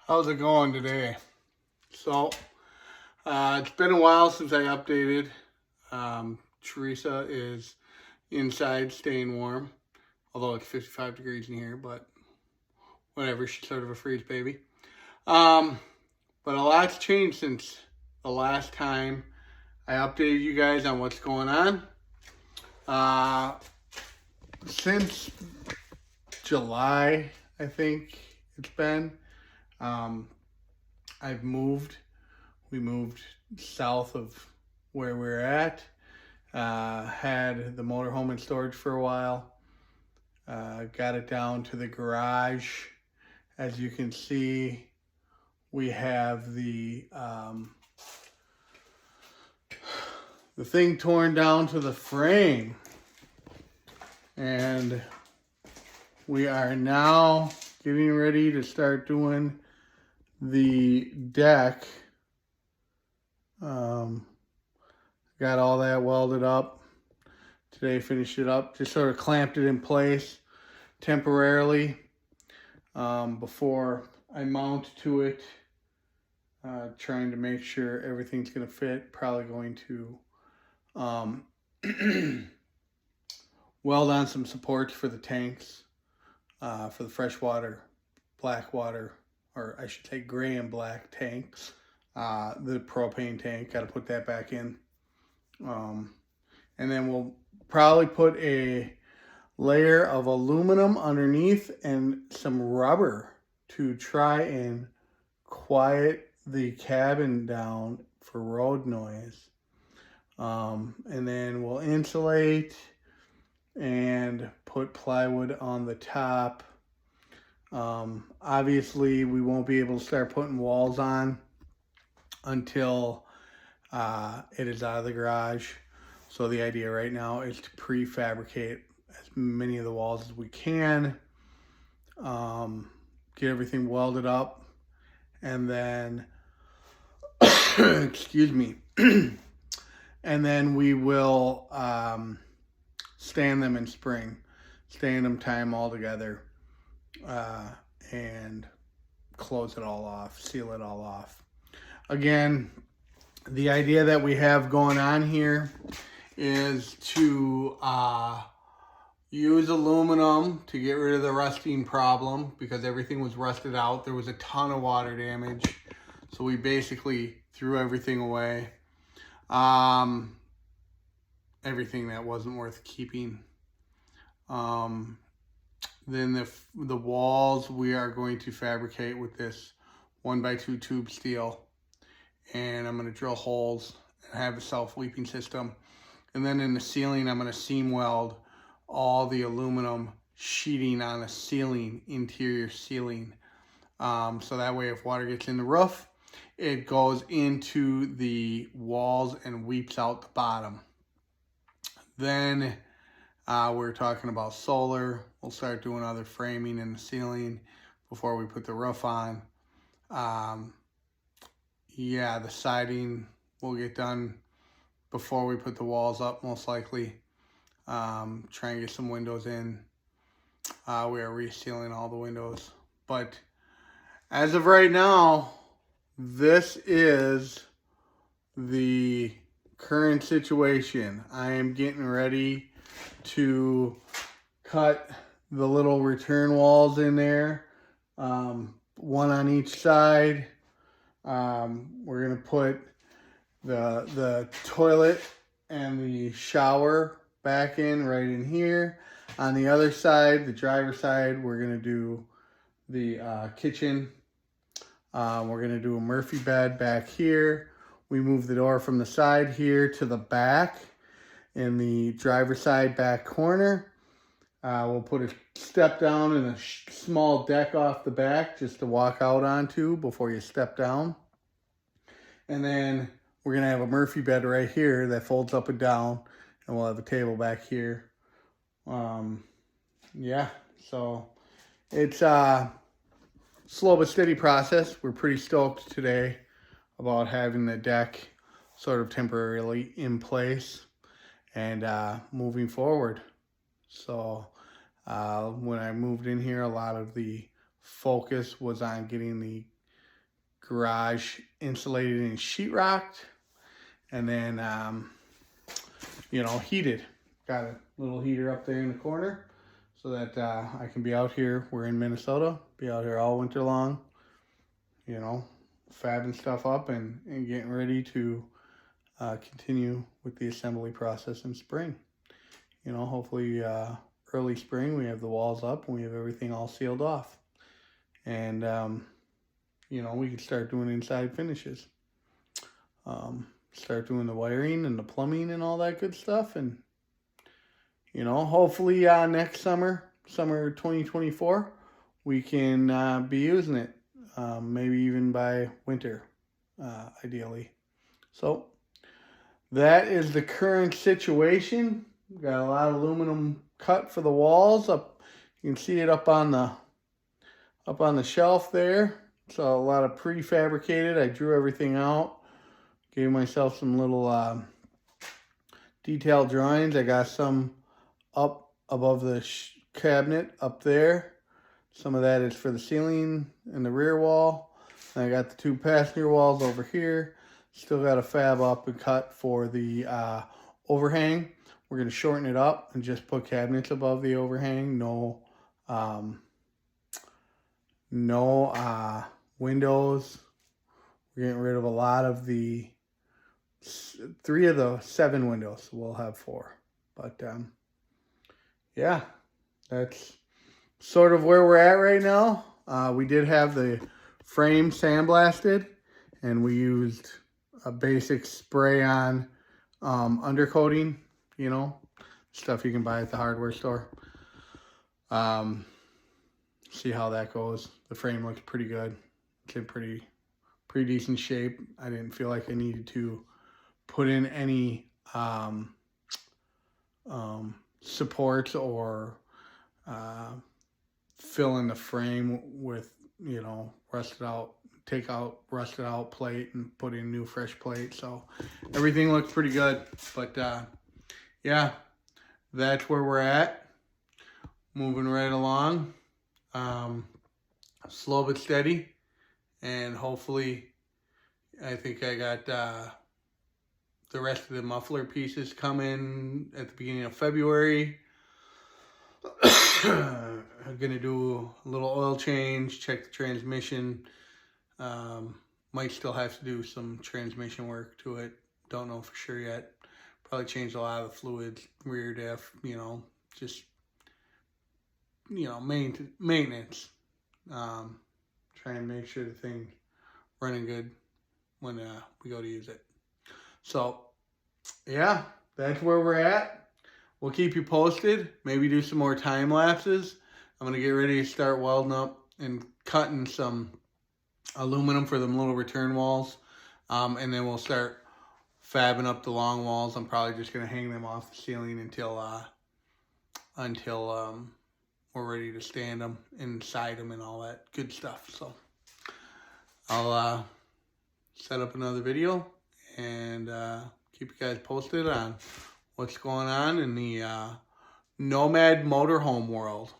How's it going today? So, it's been a while since I updated. Teresa is inside staying warm, although it's 55 degrees in here, but whatever, she's sort of a freeze baby. Um, but a lot's changed since the last time I updated you guys on what's going on. Since July, I think it's been, um, I've moved. We moved south of where we're at. Had the motorhome in storage for a while. Got it down to the garage. As you can see, we have the thing torn down to the frame. And we are now getting ready to start doing the deck. Got all that welded up. Today finished it up. Just sort of clamped it in place temporarily before I mount to it. Trying to make sure everything's going to fit. Probably going to weld on some supports for the tanks, for the freshwater, black water, or I should say gray and black tanks. The propane tank, got to put that back in. And then we'll probably put a layer of aluminum underneath and some rubber to try and quiet the cabin down for road noise. And then we'll insulate and put plywood on the top. Obviously, we won't be able to start putting walls on until it is out of the garage. So the idea right now is to prefabricate as many of the walls as we can, get everything welded up, and then excuse me, and then we will stand them in spring, stand them, tie them all together, and close it all off, seal it all off. Again, the idea that we have going on here is to use aluminum to get rid of the rusting problem, because everything was rusted out. There was a ton of water damage, so we basically threw everything away. Everything that wasn't worth keeping. Then the walls we are going to fabricate with this 1x2 tube steel. And I'm going to drill holes and have a self-weeping system. And then in the ceiling, I'm going to seam weld all the aluminum sheeting on the ceiling, interior ceiling. So that way if water gets in the roof, it goes into the walls and weeps out the bottom. Then we're talking about solar. We'll start doing other framing in the ceiling before we put the roof on. Yeah, the siding will get done before we put the walls up, most likely. Try and get some windows in. We are resealing all the windows. But as of right now, this is the current situation. I am getting ready to cut the little return walls in there, one on each side. We're going to put the toilet and the shower back in right in here. On the other side, the driver's side, we're going to do the kitchen. We're going to do a Murphy bed back here. We move the door from the side here to the back in the driver's side back corner. We'll put a step down and a small deck off the back just to walk out onto before you step down. And then we're going to have a Murphy bed right here that folds up and down. And we'll have a table back here. Yeah, so it's a slow but steady process. We're pretty stoked today about having the deck sort of temporarily in place and moving forward. So when I moved in here, a lot of the focus was on getting the garage insulated and sheetrocked, and then you know, heated. Got a little heater up there in the corner so that I can be out here. We're in Minnesota. Be out here all winter long, you know, fabbing stuff up and getting ready to continue with the assembly process in spring. You know, hopefully early spring we have the walls up and we have everything all sealed off. And, you know, we can start doing inside finishes. Start doing the wiring and the plumbing and all that good stuff. And, you know, hopefully next summer 2024, we can be using it. Maybe even by winter, ideally. So that is the current situation. We've got a lot of aluminum cut for the walls up. You can see it up on the shelf there. So a lot of prefabricated. I drew everything out. Gave myself some little detailed drawings. I got some up above the cabinet up there. Some of that is for the ceiling and the rear wall. And I got the 2 passenger walls over here. Still got a fab up and cut for the overhang. We're going to shorten it up and just put cabinets above the overhang. No windows. We're getting rid of a lot of the 3 of the 7 windows. We'll have 4. But yeah, that's sort of where we're at right now. We did have the frame sandblasted, and we used a basic spray-on undercoating, you know, stuff you can buy at the hardware store. See how that goes. The frame looks pretty good. It's in pretty decent shape. I didn't feel like I needed to put in any supports or fill in the frame with, you know, take out rusted out plate and put in new fresh plate. So everything looks pretty good. But yeah, that's where we're at. Moving right along. Slow but steady. And hopefully, I think I got the rest of the muffler pieces coming at the beginning of February. I'm going to do a little oil change, check the transmission. Might still have to do some transmission work to it. Don't know for sure yet. Probably change a lot of the fluids, rear diff, you know, just, you know, maintenance. Try and make sure the thing's running good when we go to use it. So, yeah, that's where we're at. We'll keep you posted. Maybe do some more time lapses. I'm going to get ready to start welding up and cutting some aluminum for them little return walls. And then we'll start fabbing up the long walls. I'm probably just going to hang them off the ceiling until we're ready to stand them, inside them, and all that good stuff. So I'll set up another video and keep you guys posted on what's going on in the Nomad Motorhome world.